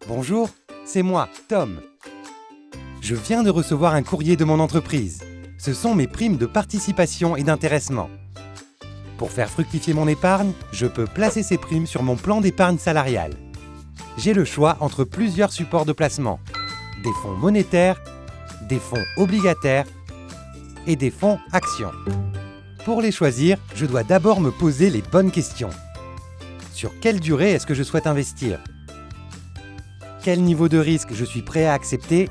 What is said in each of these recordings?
Bonjour, c'est moi, Tom. Je viens de recevoir un courrier de mon entreprise. Ce sont mes primes de participation et d'intéressement. Pour faire fructifier mon épargne, je peux placer ces primes sur mon plan d'épargne salariale. J'ai le choix entre plusieurs supports de placement. Des fonds monétaires, des fonds obligataires et des fonds actions. Pour les choisir, je dois d'abord me poser les bonnes questions. Sur quelle durée est-ce que je souhaite investir? Quel niveau de risque je suis prêt à accepter?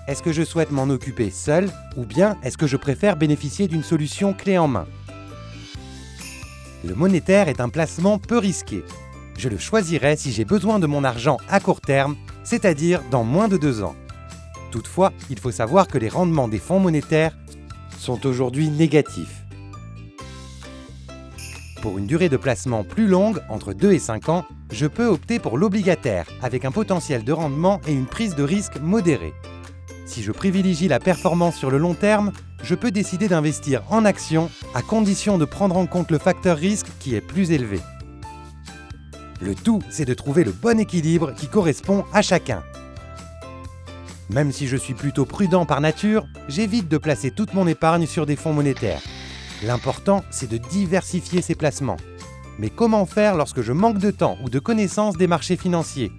Est-ce que je souhaite m'en occuper seul ou bien est-ce que je préfère bénéficier d'une solution clé en main? Le monétaire est un placement peu risqué. Je le choisirai si j'ai besoin de mon argent à court terme, c'est-à-dire dans moins de 2 ans. Toutefois, il faut savoir que les rendements des fonds monétaires sont aujourd'hui négatifs. Pour une durée de placement plus longue, entre 2 et 5 ans, je peux opter pour l'obligataire, avec un potentiel de rendement et une prise de risque modérée. Si je privilégie la performance sur le long terme, je peux décider d'investir en actions à condition de prendre en compte le facteur risque qui est plus élevé. Le tout, c'est de trouver le bon équilibre qui correspond à chacun. Même si je suis plutôt prudent par nature, j'évite de placer toute mon épargne sur des fonds monétaires. L'important, c'est de diversifier ses placements. Mais comment faire lorsque je manque de temps ou de connaissance des marchés financiers?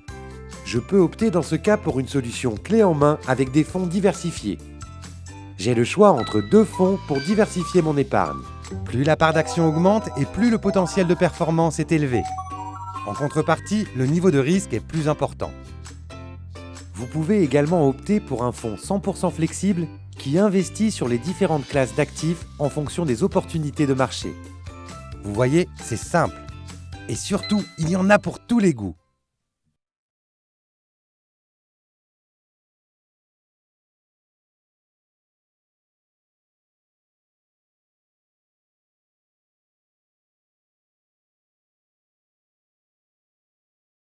Je peux opter dans ce cas pour une solution clé en main avec des fonds diversifiés. J'ai le choix entre 2 fonds pour diversifier mon épargne. Plus la part d'actions augmente et plus le potentiel de performance est élevé. En contrepartie, le niveau de risque est plus important. Vous pouvez également opter pour un fonds 100% flexible qui investit sur les différentes classes d'actifs en fonction des opportunités de marché. Vous voyez, c'est simple. Et surtout, il y en a pour tous les goûts.